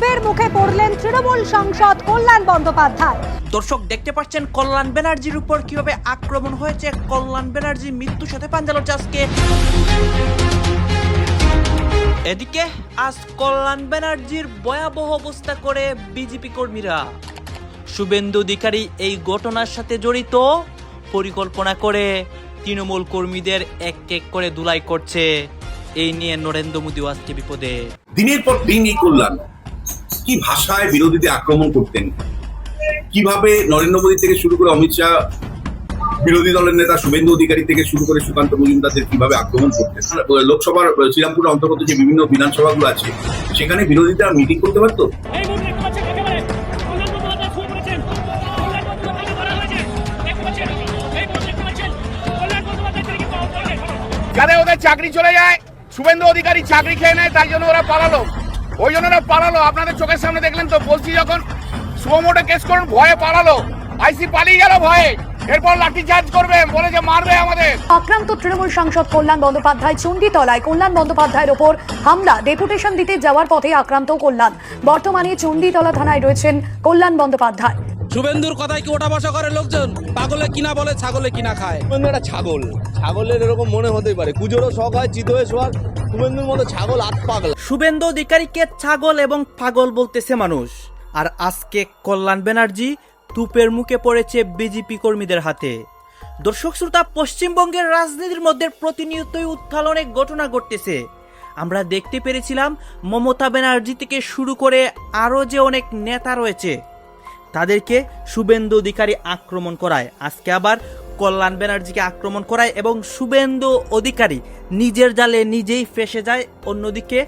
তোপের মুখে পড়লেন তৃণমূল সাংসদ কল্যাণ বন্দ্যোপাধ্যায়। দর্শক দেখতে পাচ্ছেন কল্যাণ ব্যানার্জির উপর কিভাবে আক্রমণ হয়েছে। কল্যাণ ব্যানার্জি মৃত্যুর সাথে পাঞ্জা লড়ছে আজকে। এদিকে আজ কল্যাণ ব্যানার্জির ভয়াবহ অবস্থা করে বিজেপি কর্মীরা। শুভেন্দু অধিকারী এই ঘটনার সাথে জড়িত, পরিকল্পনা করে তৃণমূল কর্মীদের এক এক করে ধুলাই করছে। এই নিয়ে নরেন্দ্র মোদীও আজকে বিপদে। দিনের পর দিন এই কল্যাণ কি ভাষায় বিরোধীদের আক্রমণ করতেন, কিভাবে নরেন্দ্র মোদী থেকে শুরু করে অমিত শাহ, বিরোধী দলের নেতা শুভেন্দু অধিকারী থেকে শুরু করে সুকান্ত মজুমদারদের কিভাবে আক্রমণ করতেন। লোকসভার শ্রীরামপুরের অন্তর্গত যে বিভিন্ন বিধানসভাগুলো আছে সেখানে বিরোধীরা মিটিং করতে পারতো। যাতে ওদের চাকরি চলে যায়, শুভেন্দু অধিকারী চাকরি খেয়ে নেয়, তাই জন্য ওরা পালালো। ওই জন্য ওরা পালালো। আপনাদের চোখের সামনে দেখলেন তো, বলছি যখন সুমোটা কেস করুন, ভয়ে পালালো। আইসি পালিয়ে গেল ভয়ে, এরপর লাঠি চার্জ করবে, বলে যে মারবে আমাদের। আক্রান্ত তৃণমূল সাংসদ কল্যাণ বন্দ্যোপাধ্যায়। চণ্ডীতলায় কল্যাণ বন্দ্যোপাধ্যায়ের ওপর হামলা, ডেপুটেশন দিতে যাওয়ার পথে আক্রান্ত কল্যাণ। বর্তমানে চণ্ডীতলা থানায় রয়েছেন কল্যাণ বন্দ্যোপাধ্যায়। শুভেন্দুর কথায় কি ওটা বসা করে লোকজন? পাগলে কিনা বলে, ছাগলে কিনা খায়। শুভেন্দু একটা ছাগল, ছাগলের এরকম মনে হতেই পারে। কুজোরও শখ হয়, চিত হয়ে শোয়ার। শুভেন্দুর মতো ছাগল আত পাগলা। শুভেন্দু অধিকারীকে ছাগল এবং পাগল বলতেছে মানুষ। আর আজকে কল্যাণ ব্যানার্জি তুপের মুখে পড়েছে বিজেপি কর্মীদের হাতে। দর্শক শ্রোতা, পশ্চিমবঙ্গের রাজনীতির মধ্যে প্রতিনিয়তই উত্থাল অনেক ঘটনা ঘটতেছে। আমরা দেখতে পেরেছিলাম মমতা ব্যানার্জি থেকে শুরু করে আরও যে অনেক নেতা রয়েছে তাদেরকে শুভেন্দু অধিকারী আক্রমণ করায়। আজকে আবার কল্যাণ ব্যানার্জিকে আক্রমণ করায় এবং শুভেন্দু অধিকারী নিজের জালে নিজেই ফেসে যায়, অন্যদিকে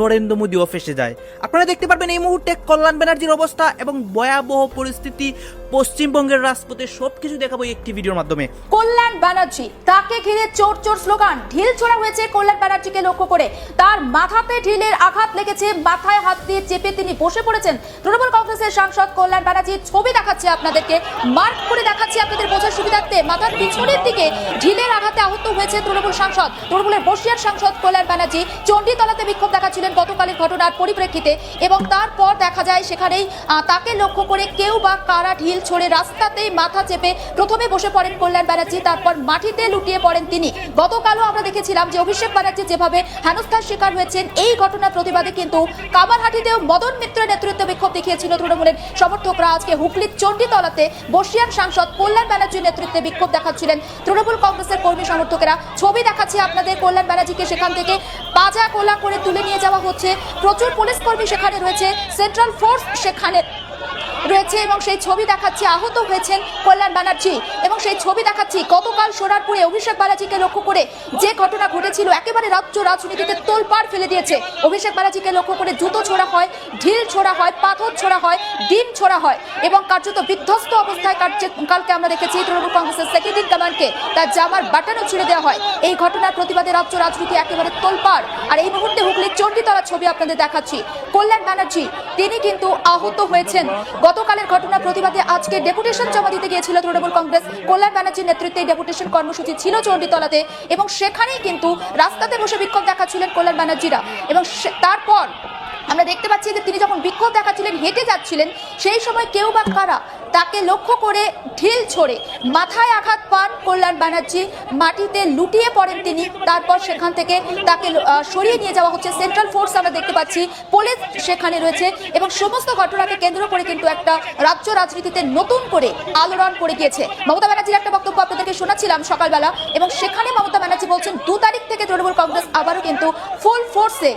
নরেন্দ্র মোদীও ফেসে যায়। আপনারা দেখতে পারবেন এই মুহূর্তে কল্যাণ ব্যানার্জির অবস্থা এবং ভয়াবহ পরিস্থিতি পশ্চিমবঙ্গের রাজপথে। সবকিছু দেখাবো একটি ভিডিওর মাধ্যমে। কল্যাণ ব্যানার্জি, তাকে ঘিরে চোর চোর স্লোগান, ঢিল ছোড়া হয়েছে কল্যাণ ব্যানার্জিকে লক্ষ্য করে। তার মাথাতে ঢিলের আঘাত লেগেছে, মাথায় হাত দিয়ে চেপে তিনি বসে পড়েছেন। তৃণমূল কংগ্রেসের সাংসদ কল্যাণ ব্যানার্জির ছবি দেখাচ্ছে আপনাদেরকে, মার্ক করে দেখাচ্ছি আপনাদের বোঝার সুবিধার্থে। মাথার পিছনের দিকে ঢিলের আঘাতে আহত হয়েছে তৃণমূল সাংসদ, তৃণমূলের বর্ষিয়ার সাংসদ কল্যাণ ব্যানার্জি। চণ্ডীতলাতে বিক্ষোভ দেখাচ্ছিলেন গতকালের ঘটনার পরিপ্রেক্ষিতে এবং তারপর দেখা যায় সেখানেই তাকে লক্ষ্য করে কেউ বা কারা ঢিল ছড়ে রাস্তাতেই মাথা চেপে প্রথমে বসে পড়েন কল্যাণ ব্যানার্জি, তারপর মাটিতে লুটিয়ে পড়েন তিনি। গতকালও আমরা দেখেছিলাম যে অভিষেক ব্যানার্জি যেভাবে হেনস্থার শিকার হয়েছেন, এই ঘটনার প্রতিবাদে কিন্তু কামারহাটিতেও মদন মিত্রের নেতৃত্বে বিক্ষোভ দেখিয়েছিল তৃণমূলের সমর্থকরা। আজকে হুগলির চণ্ডীতলাতে বর্ষিয়ান সাংসদ কল্যাণ ব্যানার্জির নেতৃত্বে বিক্ষোভ দেখাচ্ছিলেন তৃণমূল কংগ্রেসের কর্মী সমর্থকেরা। ছবি দেখাচ্ছি আপনাদের, কল্যাণ ব্যানার্জিকে সেখান থেকে পাজা কোলা করে তুলে নিয়ে যাওয়া হচ্ছে। প্রচুর পুলিশ কর্মী সেখানে রয়েছে, সেন্ট্রাল ফোর্স সেখানে রয়েছে এবং সেই ছবি দেখাচ্ছি আহত হয়েছেন কল্যাণ ব্যানার্জি। এবং সেই ছবি দেখাচ্ছি গতকাল সোনারপুরে অভিষেক ব্যানার্জিকে লক্ষ্য করে যে ঘটনা ঘটেছিল, একেবারে রাজ্য রাজনীতিতে তোলপাড় ফেলে দিয়েছে। অভিষেক ব্যানার্জিকে লক্ষ্য করে জুতো ছোড়া হয়, ঢিল ছোড়া হয়, পাথর ছোড়া হয়, ডিম ছোড়া হয় এবং কার্যত বিধ্বস্ত অবস্থায় কালকে আমরা দেখেছি তৃণমূল কংগ্রেসের সেক্রেটারি কমান্ডকে তার জামার বাটনও ছিঁড়ে দেওয়া হয়। এই ঘটনার প্রতিবাদে রাজ্য রাজনীতি একেবারে তোলপাড়। আর এই মুহূর্তে হুগলির চণ্ডীতলার ছবি আপনাদের দেখাচ্ছি। কল্যাণ ব্যানার্জি তিনি কিন্তু আহত হয়েছেন। গতকালের ঘটনার প্রতিবাদে আজকে ডেপুটেশন জমা দিতে গিয়েছিল তৃণমূল কংগ্রেস। কল্যাণ ব্যানার্জির নেতৃত্বে ডেপুটেশন কর্মসূচি ছিল চণ্ডীতলাতে এবং সেখানেই কিন্তু রাস্তাতে বসে বিক্ষোভ দেখাচ্ছিলেন কল্যাণ ব্যানার্জিরা। এবং তারপর আমরা দেখতে পাচ্ছি যে তিনি যখন বিক্ষোভ দেখাচ্ছিলেন, হেঁটে যাচ্ছিলেন, সেই সময় কেউ বা কারা তাকে লক্ষ্য করে ঢিল ছোড়ে মাথায় আঘাত পান কল্যাণ ব্যানার্জি, মাটিতে লুটিয়ে পড়েন তিনি। তারপর সেখান থেকে তাকে সরিয়ে নিয়ে যাওয়া হচ্ছে। সেন্ট্রাল ফোর্স আমরা দেখতে পাচ্ছি, পুলিশ সেখানে রয়েছে এবং সমস্ত ঘটনাকে কেন্দ্র করে কিন্তু একটা রাজ্য রাজনীতিতে নতুন করে আলোড়ন পড়ে গিয়েছে। মমতা ব্যানার্জির একটা বক্তব্য আপনাদেরকে শোনাচ্ছিলাম সকালবেলা এবং সেখানে মমতা ব্যানার্জি বলছেন 2 তারিখ থেকে তৃণমূল কংগ্রেস আবারও কিন্তু ফুল ফোর্সে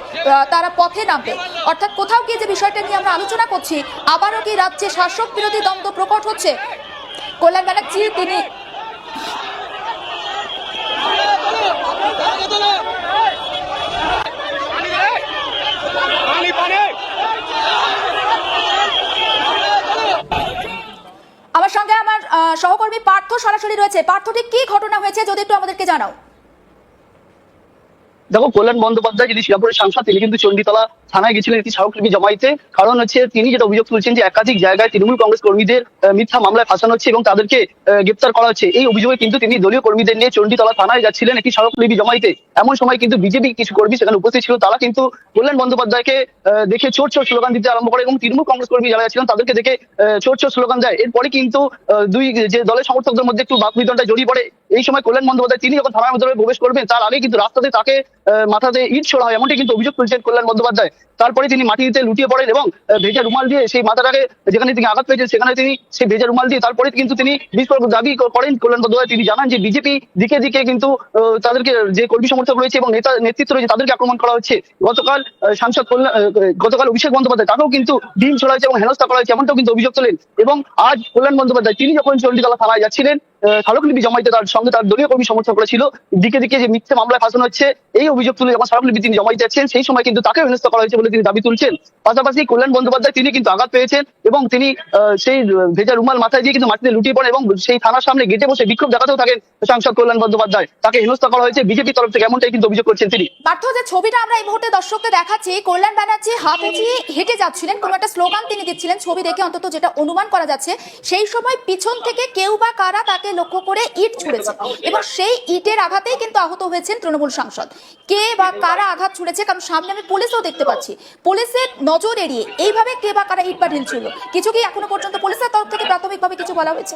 তারা পথে নামবে। অর্থাৎ কোথাও গিয়ে যে বিষয়টা নিয়ে আমরা আলোচনা করছি, আবারও কি রাজ্যে শাসক বিরোধী দ্বন্দ্ব প্রকট হচ্ছে। কল্যাণ ব্যানার্জি তিনি আমার সঙ্গে আমার সহকর্মী পার্থ সরাসরি রয়েছে। পার্থ, ঠিক কি ঘটনা হয়েছে যদি একটু আমাদেরকে জানাও। দেখো, কল্যাণ বন্দ্যোপাধ্যায় যিনি শ্রীরামপুরের সাংসদ, তিনি কিন্তু চণ্ডীতলা থানায় গেছিলেন একটি স্মারকলিপি জমাইতে। কারণ হচ্ছে তিনি যেটা অভিযোগ তুলছেন যে একাধিক জায়গায় তৃণমূল কংগ্রেস কর্মীদের মিথ্যা মামলায় ফাঁসানো হচ্ছে এবং তাদেরকে গ্রেপ্তার করা হচ্ছে। এই অভিযোগে কিন্তু তিনি দলীয় কর্মীদের নিয়ে চণ্ডীতলা থানায় যাচ্ছিলেন একটি স্মারকলিপি জমাইতে। এমন সময় কিন্তু বিজেপি কিছু কর্মী সেখানে উপস্থিত ছিল, তারা কিন্তু কল্যাণ বন্দ্যোপাধ্যায়কে দেখে চোর চোর স্লোগান দিতে আরম্ভ করে এবং তৃণমূল কংগ্রেস কর্মী যারা ছিলেন তাদেরকে দেখে চোর চোর স্লোগান দেয়। এরপরে কিন্তু দুই যে দলের সমর্থকদের মধ্যে একটু বাকবিতণ্ডায় জড়িয়ে পড়ে। এই সময় কল্যাণ বন্দ্যোপাধ্যায় তিনি যখন থানার মধ্যে প্রবেশ করবেন তার আগে কিন্তু রাস্তাতে তাকে মাথাতে ইট ছোড়া হয়, এমনটি কিন্তু অভিযোগ তুলছেন কল্যাণ বন্দ্যোপাধ্যায়। তারপরে তিনি মাটিতে লুটিয়ে পড়েন এবং ভেজা রুমাল দিয়ে সেই মাথাটাকে যেখানে তিনি আঘাত পেয়েছেন সেখানে তিনি সেই ভেজা রুমাল দিয়ে তারপরে কিন্তু তিনি বিস্ফোরক দাবি করেন কল্যাণ বন্দ্যোপাধ্যায়। তিনি জানান যে বিজেপি দিকে দিকে কিন্তু তাদেরকে যে কর্মী সমর্থক রয়েছে এবং নেতৃত্ব রয়েছে তাদেরকে আক্রমণ করা হচ্ছে। গতকাল অভিষেক বন্দ্যোপাধ্যায় তাকেও কিন্তু ডিম ছোড়া হয়েছে এবং হেনস্থা করা হয়েছে, এমনটাও কিন্তু অভিযোগ তোলেন। এবং আজ কল্যাণ বন্দ্যোপাধ্যায় তিনি যখন চণ্ডীতলা থানায় যাচ্ছিলেন স্মারকলিপি জমাইতে, তার সঙ্গে তার দলীয় কর্মী সমর্থকরা ছিল, দিকে দিকে যে মিথ্যে মামলায় ফাঁসানো হচ্ছে এই অভিযোগ তুলে যখন স্মারকলিপি তিনি জমাইতে যাচ্ছেন সেই সময় কিন্তু তাকে হেনস্থা করা হয়েছে বলে তিনি দাবি তুলছেন। পাশাপাশি কল্যাণ বন্দ্যোপাধ্যায় তিনি কিন্তু আঘাত পেয়েছেন এবং তিনি সেই ভেজা রুমাল মাথায় দিয়ে কিন্তু মাটিতে লুটিয়ে পড়েন এবং সেই থানার সামনে গেটে বসে বিক্ষোভ দেখাতেও থাকেন সাংসদ কল্যাণ বন্দ্যোপাধ্যায়। তাকে হেনস্থা করা হয়েছে বিজেপির তরফ থেকে, এমনটাই কিন্তু অভিযোগ করছেন তিনি। পার্থ, যে ছবিটা আমরা এই মুহূর্তে দর্শকদের দেখাচ্ছি, কল্যাণ ব্যানার্জি হাত উঁচিয়ে হেঁটে যাচ্ছিলেন, কোনো একটা স্লোগান তিনি দিচ্ছিলেন। ছবি দেখে অন্তত যেটা অনুমান করা যাচ্ছে সেই সময় পিছন থেকে কেউ বা কারা তাকে লক্ষ্য করে ইট ছুঁড়েছে এবং সেই ইটের আঘাতেই কিন্তু আহত হয়েছেন তৃণমূল সাংসদ। কে বা কারা আঘাত ছুঁড়েছে, কারণ সামনে আমি পুলিশও দেখতে পাচ্ছি, পুলিশের নজর এড়িয়ে এইভাবে কে বা কারা ইট বা ঢিল ছুঁড়ল, কিছু কি এখনো পর্যন্ত পুলিশের তরফ থেকে প্রাথমিকভাবে কিছু বলা হয়েছে?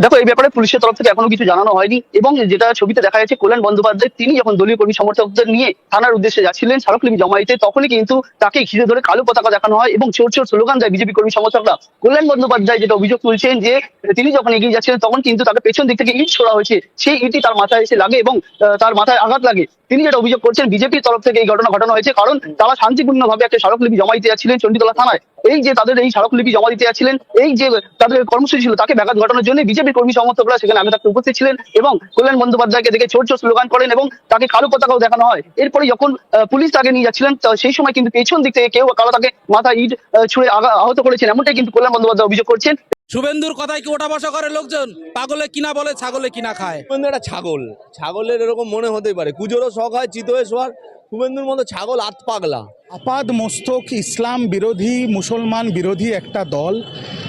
দেখো, এই ব্যাপারে পুলিশের তরফ থেকে এখনো কিছু জানানো হয়নি এবং যেটা ছবিতে দেখা যাচ্ছে কল্যাণ বন্দ্যোপাধ্যায় তিনি যখন দলীয় কর্মী সমর্থকদের নিয়ে থানার উদ্দেশ্যে যাচ্ছিলেন স্মারকলিপি জমাইতে, তখনই কিন্তু তাকে ঘিরে ধরে কালো পতাকা দেখানো হয় এবং চোর চোর স্লোগান দেয় বিজেপি কর্মী সমর্থকরা। কল্যাণ বন্দ্যোপাধ্যায় যেটা অভিযোগ তুলছেন যে তিনি যখন এগিয়ে যাচ্ছিলেন তখন কিন্তু তাকে পেছন দিক থেকে ইট ছোড়া হয়েছে, সেই ইটই তার মাথায় এসে লাগে এবং তার মাথায় আঘাত লাগে। তিনি যেটা অভিযোগ করছেন বিজেপির তরফ থেকে এই ঘটনা ঘটানো হয়েছে, কারণ তারা শান্তিপূর্ণভাবে একটা স্মারকলিপি জমা দিতে যাচ্ছিলেন চণ্ডীতলা থানায়। এই যে তাদের এই স্মারকলিপি জমা দিতে যাচ্ছিলেন, এই যে তাদের কর্মসূচি ছিল তাকে ব্যাঘাত ঘটানোর জন্য বিজেপির কর্মী সমর্থকরা সেখানে আগে থাকতে উপস্থিত ছিলেন এবং কল্যাণ বন্দ্যোপাধ্যায়কে দেখে চোর চোর স্লোগান করেন এবং তাকে কালো পতাকাও দেখানো হয়। এরপরে যখন পুলিশ তাকে নিয়ে যাচ্ছিলেন সেই সময় কিন্তু পেছন দিক থেকে কেউ কারো তাকে মাথা ইট ছুঁড়ে আহত করেছেন, এমনটাই কিন্তু কল্যাণ বন্দ্যোপাধ্যায় অভিযোগ করছেন। শুভেন্দুর কথায় কি ওঠা বসা করে লোকজন? পাগলে কিনা বলে ছাগলে কিনা খায়। শুভেন্দু একটা ছাগল, ছাগলের এরকম মনে হতেই পারে, কুজোরও শখ হয় চিত হয়ে শোয়ার। শুভেন্দুর মতো ছাগল আত পাগলা, আপাদ মস্তক ইসলাম বিরোধী, মুসলমান বিরোধী একটা দল,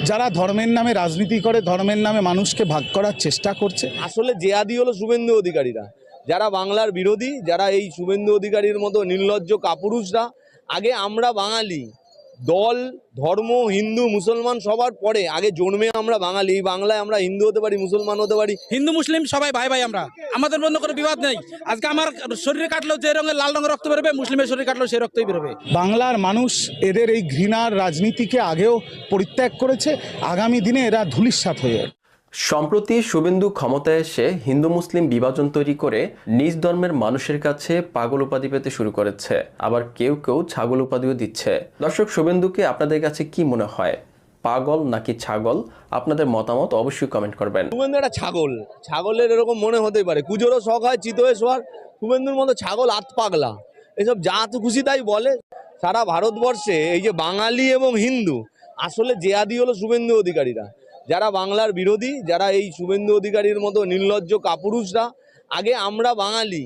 যারা ধর্মের নামে রাজনীতি করে, ধর্মের নামে মানুষকে ভাগ করার চেষ্টা করছে। আসলে জেহাদি হলো শুভেন্দু অধিকারীরা, যারা বাংলার বিরোধী, যারা এই শুভেন্দু অধিকারীর মতো নির্লজ্জ কাপুরুষরা। আগে আমরা বাঙালি, দল ধর্ম হিন্দু মুসলমান সবার পরে, আগে জন্মে আমরা বাঙালি। বাংলায় আমরা হিন্দু হতে পারি, মুসলমান হতে পারি, হিন্দু মুসলিম সবাই ভাই ভাই, আমরা আমাদের মধ্যে কোনো বিবাদ নেই। আজকে আমার শরীরে কাটলেও যে রঙের লাল রঙের রক্ত বেরোবে, মুসলিমের শরীরে কাটলেও সেই রক্তই বেরোবে। বাংলার মানুষ এদের এই ঘৃণার রাজনীতিকে আগেও পরিত্যাগ করেছে, আগামী দিনে এরা ধূলিসাৎ হয়ে। সম্প্রতি শুভেন্দু ক্ষমতায় এসে হিন্দু মুসলিম বিভাজন তৈরি করে নিজ ধর্মের মানুষের কাছে পাগল উপাধি পেতে শুরু করেছে, আবার কেউ কেউ ছাগল উপাধিও দিচ্ছে। দর্শক, শুভেন্দুকে আপনাদের কাছে কি মনে হয়, পাগল নাকি ছাগল? আপনাদের মতামত অবশ্যই কমেন্ট করবেন। শুভেন্দু একটা ছাগল, ছাগলের এরকম মনে হতেই পারে, কুজোরও শখ হয় চিত হয়ে শোয়ার। শুভেন্দুর মতো ছাগল আত পাগলা, এসব যা তো খুশি তাই বলে। সারা ভারতবর্ষে এই যে বাঙালি এবং হিন্দু, আসলে জেহাদি হলো শুভেন্দু অধিকারীরা, যারা বাংলার বিরোধী, যারা এই শুভেন্দু অধিকারীর মতো নির্লজ্জ কাপুরুষরা। আগে আমরা বাঙালি,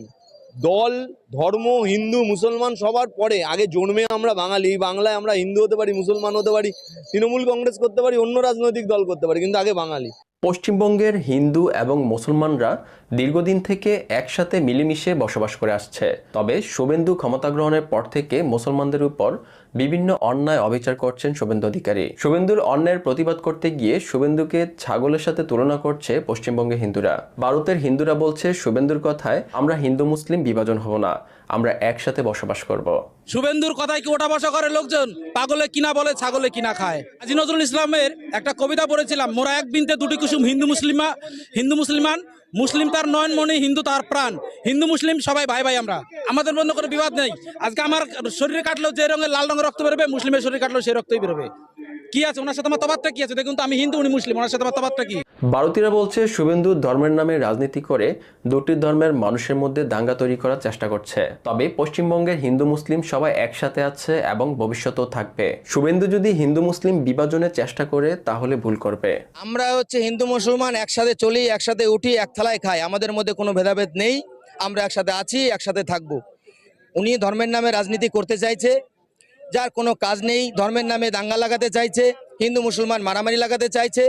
দল ধর্ম হিন্দু মুসলমান সবার পরে, আগে জন্মে আমরা বাঙালি। বাংলায় আমরা হিন্দু হতে পারি, মুসলমান হতে পারি, তৃণমূল কংগ্রেস করতে পারি, অন্য রাজনৈতিক দল করতে পারি, কিন্তু আগে বাঙালি। পশ্চিমবঙ্গের হিন্দু এবং মুসলমানরা দীর্ঘদিন থেকে একসাথে মিলেমিশে বসবাস করে আসছে। তবে শুভেন্দু ক্ষমতা গ্রহণের পর থেকে মুসলমানদের উপর বিভিন্ন অন্যায় অবিচার করছেন শুভেন্দু অধিকারী। শুভেন্দুর অন্যায়ের প্রতিবাদ করতে গিয়ে শুভেন্দুকে ছাগলের সাথে তুলনা করছে পশ্চিমবঙ্গের হিন্দুরা। ভারতের হিন্দুরা বলছে শুভেন্দুর কথায় আমরা হিন্দু মুসলিম বিভাজন হব না, আমরা একসাথে বসবাস করব। শুভেন্দুর কথায় কি ওঠা বসা করে লোকজন? পাগলে কিনা বলে ছাগলে কিনা খায়। কাজী নজরুল ইসলামের একটা কবিতা পড়েছিলাম, মোরা এক বিনতে দুটি কুসুম, হিন্দু মুসলিমান, মুসলিম তার নয়নমণি, হিন্দু তার প্রাণ। হিন্দু মুসলিম সবাই ভাই ভাই, আমরা আমাদের মধ্যে কোনো বিবাদ নেই। আজকে আমার শরীরে কাটলেও যে রঙের লাল রঙের রক্ত বেরোবে, মুসলিমের শরীরে কাটলেও সেই রক্তই বেরোবে। কি আছে ওনার সাথে আমার তফাৎটা কি আছে? দেখুন তো, আমি হিন্দু উনি মুসলিম, ওনার সাথে আমার তফাৎটা কি? ভারতীয়রা বলছে শুভেন্দু ধর্মের নামে রাজনীতি করে দুটি ধর্মের মানুষের মধ্যে দাঙ্গা তৈরি করার চেষ্টা করছে। তবে পশ্চিমবঙ্গের হিন্দু মুসলিম সবাই একসাথে আছে এবং ভবিষ্যতেও থাকবে। শুভেন্দু যদি হিন্দু মুসলিম বিভাজনের চেষ্টা করে তাহলে ভুল করবে। আমরা হচ্ছে হিন্দু মুসলমান একসাথে চলি, একসাথে উঠি, এক থালায় খাই, আমাদের মধ্যে কোনো ভেদাভেদ নেই। আমরা একসাথে আছি, একসাথে থাকবো। উনি ধর্মের নামে রাজনীতি করতে চাইছে, যার কোনো কাজ নেই, ধর্মের নামে দাঙ্গা লাগাতে চাইছে, হিন্দু মুসলমান মারামারি লাগাতে চাইছে,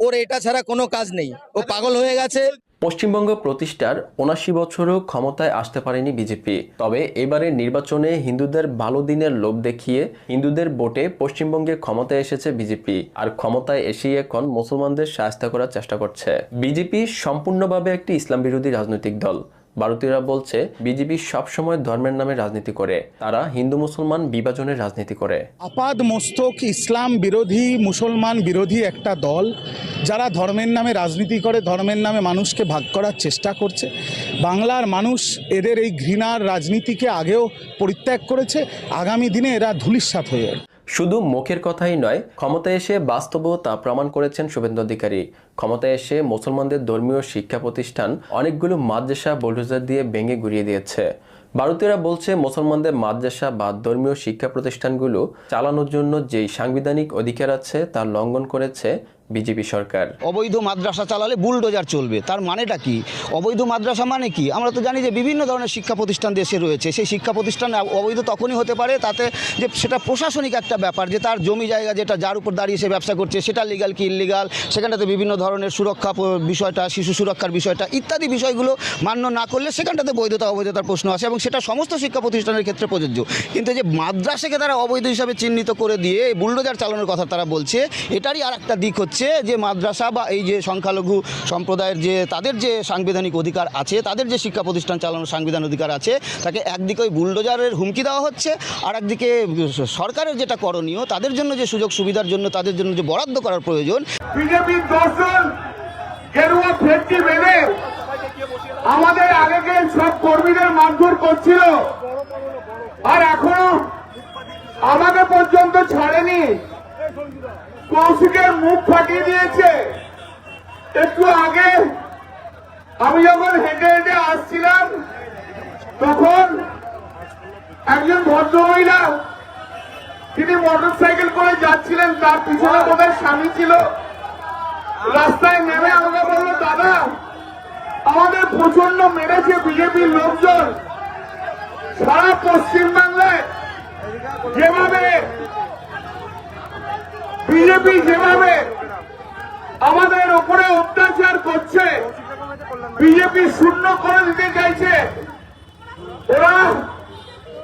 ওর এটা ছাড়া কোনো কাজ নেই, ও পাগল হয়ে গেছে। পশ্চিমবঙ্গ প্রতিষ্ঠার ৭৯ বছরও ক্ষমতায় আসতে পারেনি বিজেপি। তবে এবারের নির্বাচনে হিন্দুদের ভালো দিনের লোভ দেখিয়ে হিন্দুদের ভোটে পশ্চিমবঙ্গে ক্ষমতায় এসেছে বিজেপি। আর ক্ষমতায় এসেই এখন মুসলমানদের শায়েস্তা করার চেষ্টা করছে। বিজেপি সম্পূর্ণভাবে একটি ইসলাম বিরোধী রাজনৈতিক দল। ভারতীয়রা বলছে বিজেপি সবসময় ধর্মের নামে রাজনীতি করে, তারা হিন্দু মুসলমান বিভাজনের রাজনীতি করে। আপাদ মস্তক ইসলাম বিরোধী মুসলমান বিরোধী একটা দল, যারা ধর্মের নামে রাজনীতি করে, ধর্মের নামে মানুষকে ভাগ করার চেষ্টা করছে। বাংলার মানুষ এদের এই ঘৃণার রাজনীতিকে আগেও পরিত্যাগ করেছে, আগামী দিনে এরা ধূলিসাৎ হয়ে যাবে। শুধু মুখের কথাই নয়, ক্ষমতায় এসে বাস্তবেও তা প্রমাণ করেছেন শুভেন্দু অধিকারী। ক্ষমতায় এসে মুসলমানদের ধর্মীয় শিক্ষা প্রতিষ্ঠান অনেকগুলো মাদ্রাসা বুলডোজার দিয়ে ভেঙে গুড়িয়ে দিয়েছে। ভারতীয়রা বলছে মুসলমানদের মাদ্রাসা বা ধর্মীয় শিক্ষা প্রতিষ্ঠানগুলো চালানোর জন্য যেই সাংবিধানিক অধিকার আছে তা লঙ্ঘন করেছে বিজেপি সরকার। অবৈধ মাদ্রাসা চালালে বুলডোজার চলবে, তার মানেটা কি? অবৈধ মাদ্রাসা মানে কি? আমরা তো জানি যে বিভিন্ন ধরনের শিক্ষা প্রতিষ্ঠান দেশে রয়েছে, সেই শিক্ষা প্রতিষ্ঠান অবৈধ তখনই হতে পারে তাতে যে সেটা প্রশাসনিক একটা ব্যাপার, যে তার জমি জায়গা যেটা যার উপর দাঁড়িয়ে সে ব্যবসা করছে সেটা লিগাল কি ইললিগাল, সেখানটাতে বিভিন্ন ধরনের সুরক্ষা বিষয়টা, শিশু সুরক্ষার বিষয়টা ইত্যাদি বিষয়গুলো মান্য না করলে সেখানটাতে বৈধতা অবৈধতার প্রশ্ন আসে, এবং সেটা সমস্ত শিক্ষা প্রতিষ্ঠানের ক্ষেত্রে প্রযোজ্য। কিন্তু যে মাদ্রাসাকে তারা অবৈধ হিসাবে চিহ্নিত করে দিয়ে বুলডোজার চালানোর কথা তারা বলছে, এটারই আর একটা দিক হচ্ছে যে মাদ্রাসা বা এই যে সংখ্যালঘু সম্প্রদায়ের যে তাদের যে সাংবিধানিক অধিকার আছে, তাদের যে শিক্ষা প্রতিষ্ঠান চালানোর সাংবিধান অধিকার আছে, তাকে একদিকে ওই বুলডোজারের হুমকি দেওয়া হচ্ছে, আর একদিকে সরকারের যেটা করণীয়, তাদের জন্য যে সুযোগ সুবিধার জন্য তাদের জন্য যে বরাদ্দ করার প্রয়োজন। বিজেপি দর্শন গেরুয়া ফেটটি বেঁধে আমাদের আগেকে সব কর্মীদের মারধর করছিল, আর এখনো আমাকে পর্যন্ত ছাড়েনি। কৌশিকের মুখ ফাটিয়ে দিয়েছে। একটু আগে আমি যখন হেঁটে হেঁটে আসছিলাম, তখন একজন ভদ্রমহিলা, তিনি মোটরসাইকেল করে যাচ্ছিলেন, তার পিছনে বোধহয় স্বামী ছিল, রাস্তায় নেমে আমাকে বলল, দাদা আমাদের প্রচন্ড মেরেছে বিজেপির লোকজন। সারা পশ্চিমবাংলায় যেভাবে বিজেপি যেভাবে আমাদের ওপরে অত্যাচার করছে, বিজেপি শূন্য করে দিতে চাইছে, ওরা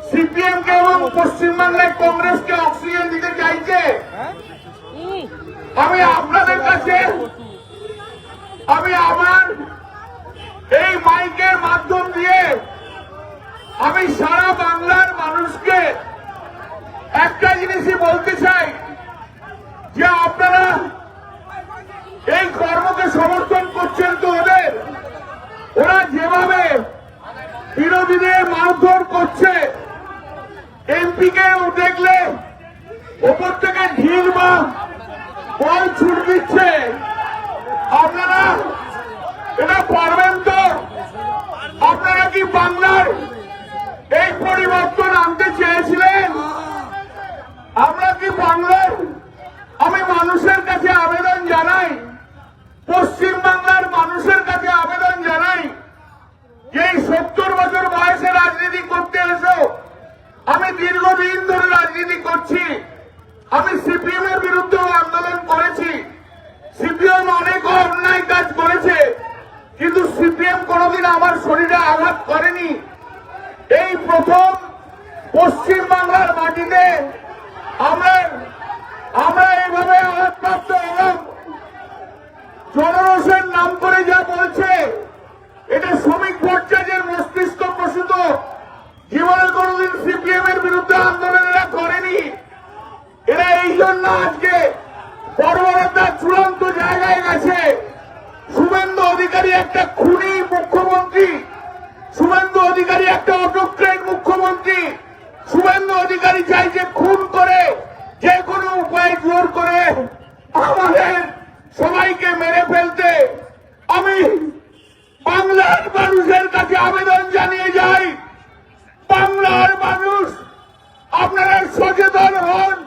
সিপিএম কে এবং পশ্চিমবাংলায় কংগ্রেসকে অক্সিজেন দিতে চাইছে। আমি আপনাদের কাছে, আমি আমার এই মাইকের মাধ্যম দিয়ে আমি সারা বাংলার মানুষকে একটা জিনিসই বলতে চাই, যে আপনারা এই কর্মকে সমর্থন করছেন তো ওরা যেভাবে বিরোধীদের মারধর করছে, এমপিকে দেখলে ওপর থেকে ঢিল বা বল ছুট দিচ্ছে, আপনারা এটা পারবেন তো? আপনারা কি বাংলার এই পরিবর্তন আনতে চেয়েছিলেন? আমরা কি বাংলার, আমি মানুষের কাছে আবেদন জানাই, পশ্চিমবাংলার মানুষের কাছে আবেদন জানাই, যে 70 বছর বয়সে রাজনীতি করতে এসো, আমি দীর্ঘদিন ধরে রাজনীতি করছি, আমি সিপিএম এর বিরুদ্ধেও আন্দোলন করেছি, সিপিএম অনেক অন্যায় কাজ করেছে, কিন্তু সিপিএম কোনোদিন আমার শরীরে আঘাত করেনি। এই প্রথম পশ্চিমবাংলার মাটিতে আমরা এইভাবে আঘাতপ্রাপ্ত হলাম। জনরোষের নাম করে যা বলছে, এটা শ্রমিক ভট্টাচার্যের মস্তিষ্ক প্রসূত। জীবনে কোনোদিন সিপিএম এর বিরুদ্ধে আন্দোলন এরা করেনি। এরা এই জন্য আজকে বর্বরতার চূড়ান্ত জায়গায় গেছে। শুভেন্দু অধিকারী একটা খুনি মুখ্যমন্ত্রী, শুভেন্দু অধিকারী একটা অটোক্রেট মুখ্যমন্ত্রী, শুভেন্দু অধিকারী চাইছে খুন করে, যে কোনো উপায় জোর করে আমাদের সবাইকে মেরে ফেলতে। আমি বাংলার মানুষের কাছে আবেদন জানিয়ে যাই, বাংলার মানুষ আপনারা সচেতন হন।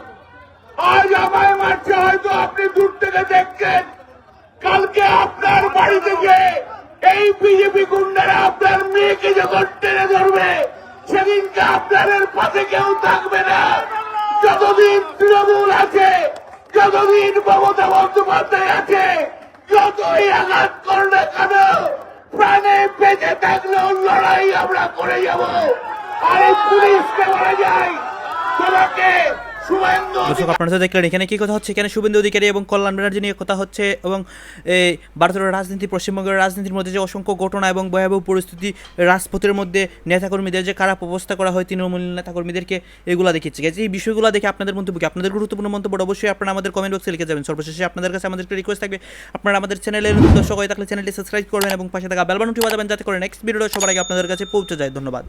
আজ আমায় মারছে, হয়তো আপনি দূর থেকে দেখছেন, কালকে আপনার বাড়ি থেকে এই বিজেপি গুন্ডারা আপনার মেয়েকে যখন টেনে ধরবে সেদিনকে আপনাদের পাশে কেউ থাকবে না। যতদিন তৃণমূল আছে, যতদিন মমতা বন্দ্যোপাধ্যায় আছে, যতই আঘাত করে না কেন প্রাণে বেঁচে থাকলেও লড়াই আমরা করে যাব। আর এই পুলিশকে বলে যাই, তোমাকে শুভেন্দু দর্শক আপনারা তো দেখলেন এখানে কি কথা হচ্ছে, এখানে শুভেন্দু অধিকারী এবং কল্যাণ ব্যানার্জি নিয়ে কথা হচ্ছে এবং এই ভারতের রাজনীতি, পশ্চিমবঙ্গের রাজনীতির মধ্যে যে অসংখ্য ঘটনা এবং ভয়াবহ পরিস্থিতি, রাজপথের মধ্যে নেতাকর্মীদের যে খারাপ অবস্থা করা হয় তৃণমূল নেতাকর্মীদেরকে, এগুলো দেখিয়েছে। এই বিষয়গুলো দেখে আপনাদের মন্তব্য কি? আপনাদের গুরুত্বপূর্ণ মন্তব্য অবশ্যই আপনারা আমাদের কমেন্ট বক্সে লিখে যাবেন। সর্বশেষে আপনাদের কাছে আমাদের একটা রিকোয়েস্ট থাকবে, আপনারা আমাদের চ্যানেলের দর্শক হয়ে থাকলে চ্যানেলটি সাবস্ক্রাইব করবেন এবং পাশে থাকা বেল বাটনটি বাজাবেন যাতে করে নেক্সট ভিডিও সবার আগে আপনাদের কাছে পৌঁছে যায়। ধন্যবাদ।